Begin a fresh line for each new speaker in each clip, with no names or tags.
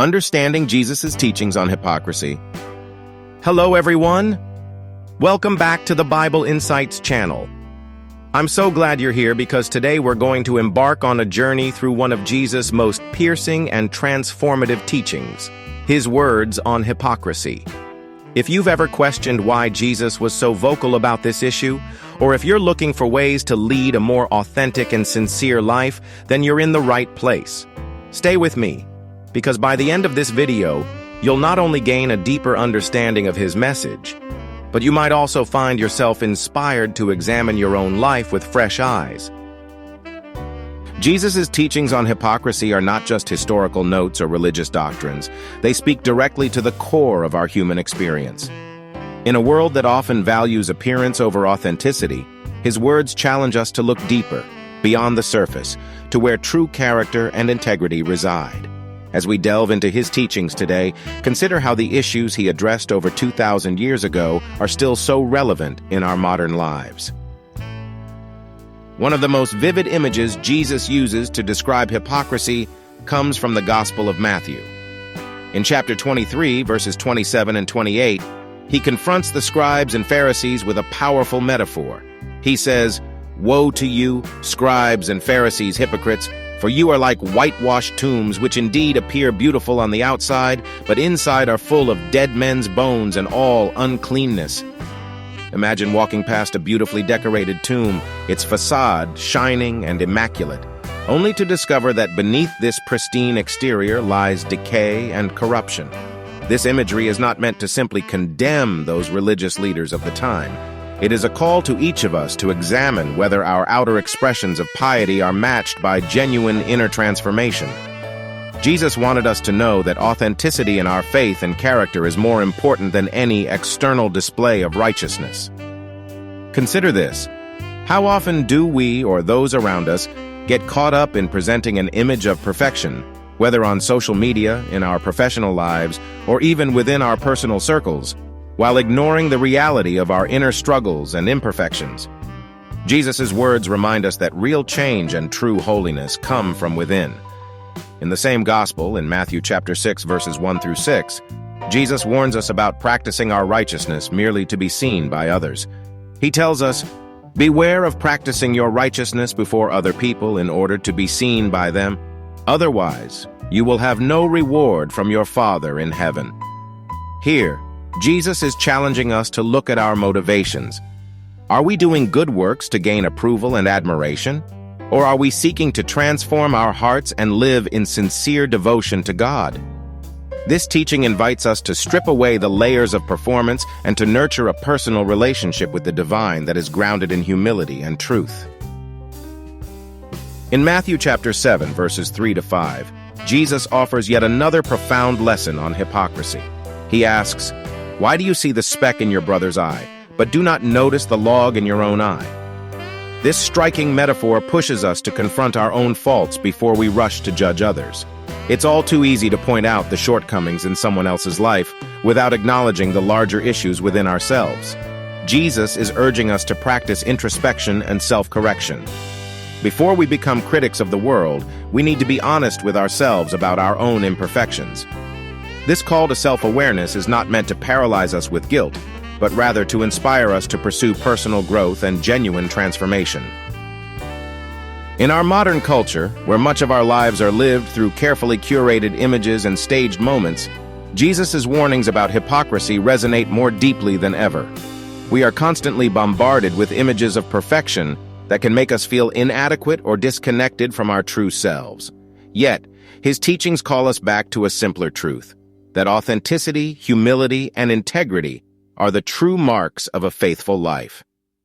Understanding Jesus' teachings on hypocrisy. Hello, everyone. Welcome back to the Bible Insights channel. I'm so glad you're here because today we're going to embark on a journey through one of Jesus' most piercing and transformative teachings, his words on hypocrisy. If you've ever questioned why Jesus was so vocal about this issue, or if you're looking for ways to lead a more authentic and sincere life, then you're in the right place. Stay with me, because by the end of this video, you'll not only gain a deeper understanding of his message, but you might also find yourself inspired to examine your own life with fresh eyes. Jesus' teachings on hypocrisy are not just historical notes or religious doctrines. They speak directly to the core of our human experience. In a world that often values appearance over authenticity, his words challenge us to look deeper, beyond the surface, to where true character and integrity reside. As we delve into his teachings today, consider how the issues he addressed over 2,000 years ago are still so relevant in our modern lives. One of the most vivid images Jesus uses to describe hypocrisy comes from the Gospel of Matthew. In chapter 23, verses 27 and 28, he confronts the scribes and Pharisees with a powerful metaphor. He says, "Woe to you, scribes and Pharisees, hypocrites! For you are like whitewashed tombs, which indeed appear beautiful on the outside, but inside are full of dead men's bones and all uncleanness." Imagine walking past a beautifully decorated tomb, its facade shining and immaculate, only to discover that beneath this pristine exterior lies decay and corruption. This imagery is not meant to simply condemn those religious leaders of the time. It is a call to each of us to examine whether our outer expressions of piety are matched by genuine inner transformation. Jesus wanted us to know that authenticity in our faith and character is more important than any external display of righteousness. Consider this. How often do we, or those around us, get caught up in presenting an image of perfection, whether on social media, in our professional lives, or even within our personal circles, while ignoring the reality of our inner struggles and imperfections? Jesus' words remind us that real change and true holiness come from within. In the same gospel, in Matthew chapter 6, verses 1 through 6, Jesus warns us about practicing our righteousness merely to be seen by others. He tells us, "Beware of practicing your righteousness before other people in order to be seen by them. Otherwise, you will have no reward from your Father in heaven." Here, Jesus is challenging us to look at our motivations. Are we doing good works to gain approval and admiration? Or are we seeking to transform our hearts and live in sincere devotion to God? This teaching invites us to strip away the layers of performance and to nurture a personal relationship with the divine that is grounded in humility and truth. In Matthew chapter 7, verses 3 to 5, Jesus offers yet another profound lesson on hypocrisy. He asks, "Why do you see the speck in your brother's eye, but do not notice the log in your own eye?" This striking metaphor pushes us to confront our own faults before we rush to judge others. It's all too easy to point out the shortcomings in someone else's life without acknowledging the larger issues within ourselves. Jesus is urging us to practice introspection and self-correction. Before we become critics of the world, we need to be honest with ourselves about our own imperfections. This call to self-awareness is not meant to paralyze us with guilt, but rather to inspire us to pursue personal growth and genuine transformation. In our modern culture, where much of our lives are lived through carefully curated images and staged moments, Jesus' warnings about hypocrisy resonate more deeply than ever. We are constantly bombarded with images of perfection that can make us feel inadequate or disconnected from our true selves. Yet, his teachings call us back to a simpler truth, that authenticity, humility, and integrity are the true marks of a faithful life.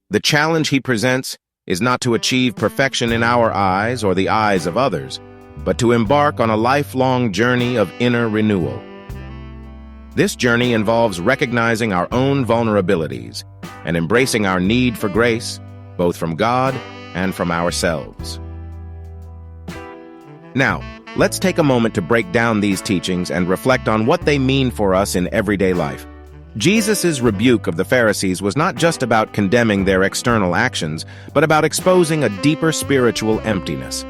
The challenge he presents is not to achieve perfection in our eyes or the eyes of others, but to embark on a lifelong journey of inner renewal. This journey involves recognizing our own vulnerabilities and embracing our need for grace, both from God and from ourselves. Now, let's take a moment to break down these teachings and reflect on what they mean for us in everyday life. Jesus' rebuke of the Pharisees was not just about condemning their external actions, but about exposing a deeper spiritual emptiness.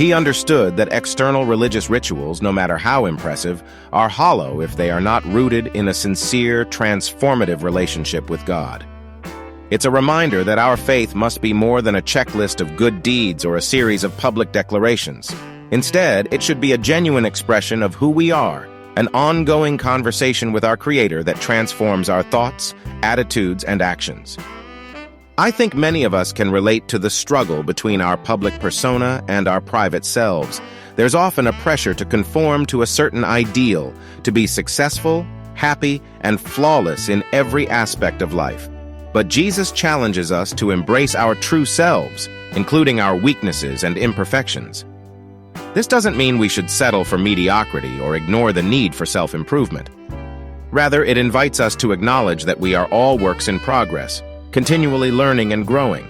He understood that external religious rituals, no matter how impressive, are hollow if they are not rooted in a sincere, transformative relationship with God. It's a reminder that our faith must be more than a checklist of good deeds or a series of public declarations. Instead, it should be a genuine expression of who we are, an ongoing conversation with our Creator that transforms our thoughts, attitudes, and actions. I think many of us can relate to the struggle between our public persona and our private selves. There's often a pressure to conform to a certain ideal, to be successful, happy, and flawless in every aspect of life. But Jesus challenges us to embrace our true selves, including our weaknesses and imperfections. This doesn't mean we should settle for mediocrity or ignore the need for self-improvement. Rather, it invites us to acknowledge that we are all works in progress, continually learning and growing.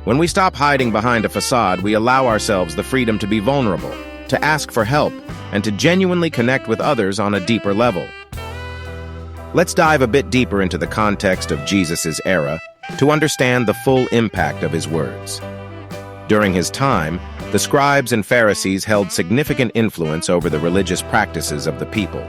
When we stop hiding behind a facade, we allow ourselves the freedom to be vulnerable, to ask for help, and to genuinely connect with others on a deeper level. Let's dive a bit deeper into the context of Jesus' era to understand the full impact of his words. During his time, the scribes and Pharisees held significant influence over the religious practices of the people.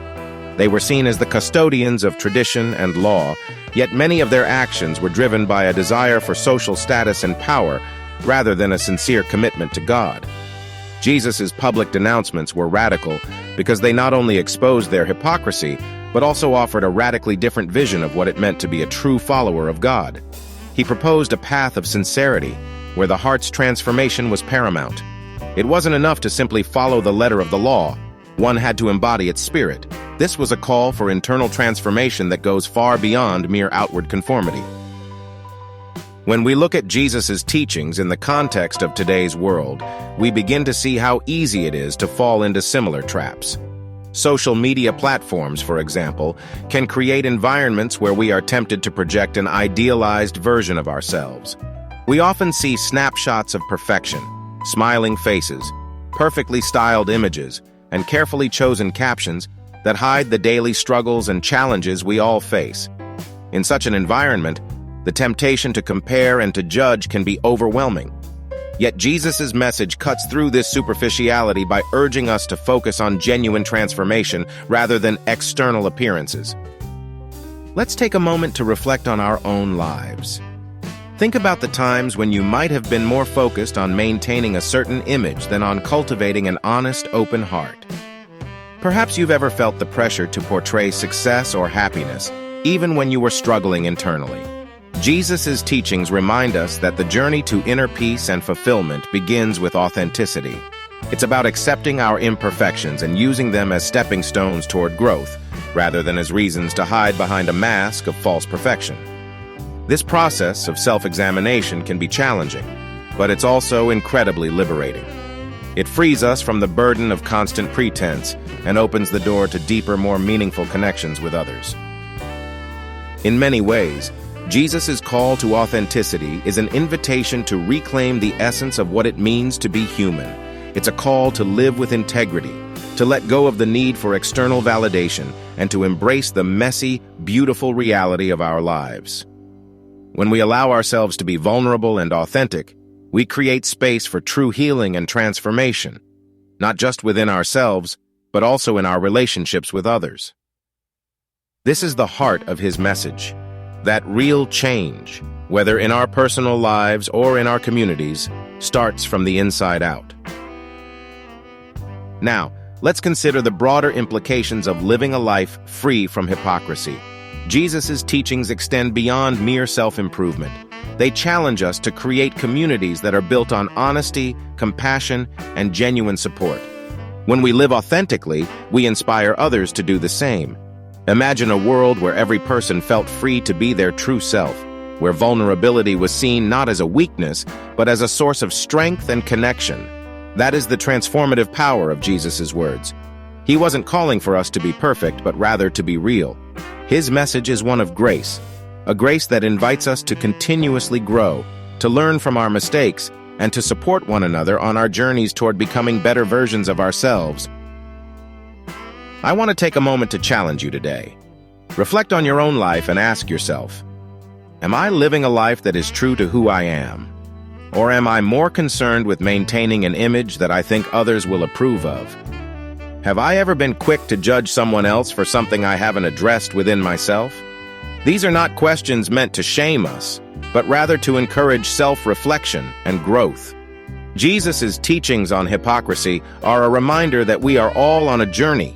They were seen as the custodians of tradition and law, yet many of their actions were driven by a desire for social status and power rather than a sincere commitment to God. Jesus' public denouncements were radical because they not only exposed their hypocrisy, but also offered a radically different vision of what it meant to be a true follower of God. He proposed a path of sincerity, where the heart's transformation was paramount. It wasn't enough to simply follow the letter of the law. One had to embody its spirit. This was a call for internal transformation that goes far beyond mere outward conformity. When we look at Jesus' teachings in the context of today's world, we begin to see how easy it is to fall into similar traps. Social media platforms, for example, can create environments where we are tempted to project an idealized version of ourselves. We often see snapshots of perfection, smiling faces, perfectly styled images, and carefully chosen captions that hide the daily struggles and challenges we all face. In such an environment, the temptation to compare and to judge can be overwhelming. Yet Jesus' message cuts through this superficiality by urging us to focus on genuine transformation rather than external appearances. Let's take a moment to reflect on our own lives. Think about the times when you might have been more focused on maintaining a certain image than on cultivating an honest, open heart. Perhaps you've ever felt the pressure to portray success or happiness, even when you were struggling internally. Jesus' teachings remind us that the journey to inner peace and fulfillment begins with authenticity. It's about accepting our imperfections and using them as stepping stones toward growth, rather than as reasons to hide behind a mask of false perfection. This process of self-examination can be challenging, but it's also incredibly liberating. It frees us from the burden of constant pretense and opens the door to deeper, more meaningful connections with others. In many ways, Jesus' call to authenticity is an invitation to reclaim the essence of what it means to be human. It's a call to live with integrity, to let go of the need for external validation, and to embrace the messy, beautiful reality of our lives. When we allow ourselves to be vulnerable and authentic, we create space for true healing and transformation, not just within ourselves, but also in our relationships with others. This is the heart of his message, that real change, whether in our personal lives or in our communities, starts from the inside out. Now, let's consider the broader implications of living a life free from hypocrisy. Jesus' teachings extend beyond mere self-improvement. They challenge us to create communities that are built on honesty, compassion, and genuine support. When we live authentically, we inspire others to do the same. Imagine a world where every person felt free to be their true self, where vulnerability was seen not as a weakness, but as a source of strength and connection. That is the transformative power of Jesus' words. He wasn't calling for us to be perfect, but rather to be real. His message is one of grace, a grace that invites us to continuously grow, to learn from our mistakes, and to support one another on our journeys toward becoming better versions of ourselves. I want to take a moment to challenge you today. Reflect on your own life and ask yourself, am I living a life that is true to who I am? Or am I more concerned with maintaining an image that I think others will approve of? Have I ever been quick to judge someone else for something I haven't addressed within myself? These are not questions meant to shame us, but rather to encourage self-reflection and growth. Jesus' teachings on hypocrisy are a reminder that we are all on a journey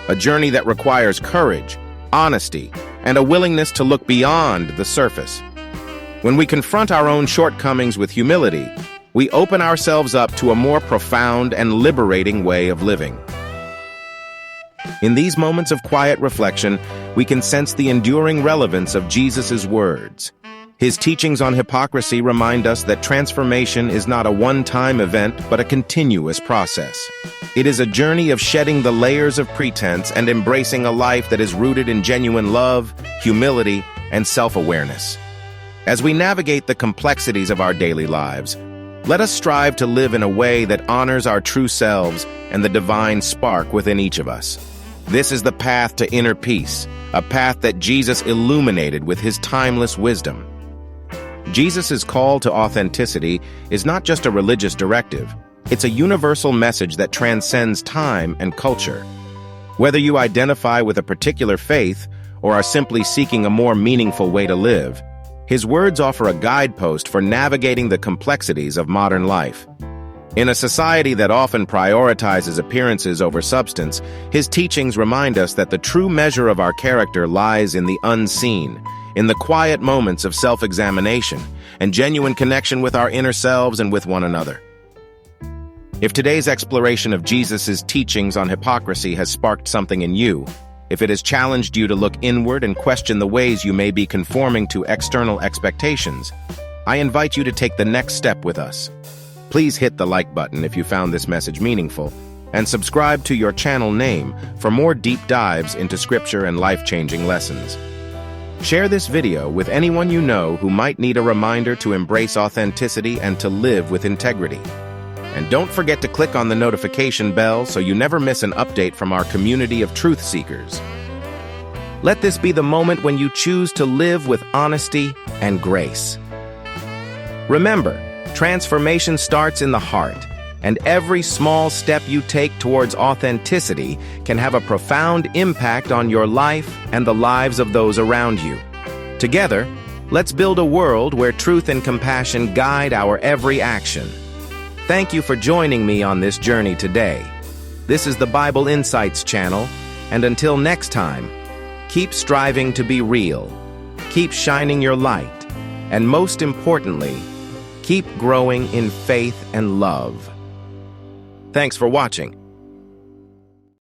that requires courage, honesty, and a willingness to look beyond the surface. When we confront our own shortcomings with humility, we open ourselves up to a more profound and liberating way of living. In these moments of quiet reflection, we can sense the enduring relevance of Jesus' words. His teachings on hypocrisy remind us that transformation is not a one-time event, but a continuous process. It is a journey of shedding the layers of pretense and embracing a life that is rooted in genuine love, humility, and self-awareness. As we navigate the complexities of our daily lives, let us strive to live in a way that honors our true selves and the divine spark within each of us. This is the path to inner peace, a path that Jesus illuminated with his timeless wisdom. Jesus' call to authenticity is not just a religious directive, it's a universal message that transcends time and culture. Whether you identify with a particular faith or are simply seeking a more meaningful way to live, his words offer a guidepost for navigating the complexities of modern life. In a society that often prioritizes appearances over substance, his teachings remind us that the true measure of our character lies in the unseen, in the quiet moments of self-examination and genuine connection with our inner selves and with one another. If today's exploration of Jesus' teachings on hypocrisy has sparked something in you, if it has challenged you to look inward and question the ways you may be conforming to external expectations, I invite you to take the next step with us. Please hit the like button if you found this message meaningful, and subscribe to your channel name for more deep dives into scripture and life-changing lessons. Share this video with anyone you know who might need a reminder to embrace authenticity and to live with integrity. And don't forget to click on the notification bell so you never miss an update from our community of truth seekers. Let this be the moment when you choose to live with honesty and grace. Remember, transformation starts in the heart, and every small step you take towards authenticity can have a profound impact on your life and the lives of those around you. Together, let's build a world where truth and compassion guide our every action. Thank you for joining me on this journey today. This is the Bible Insights channel, and until next time, keep striving to be real, keep shining your light, and most importantly, keep growing in faith and love. Thanks for watching.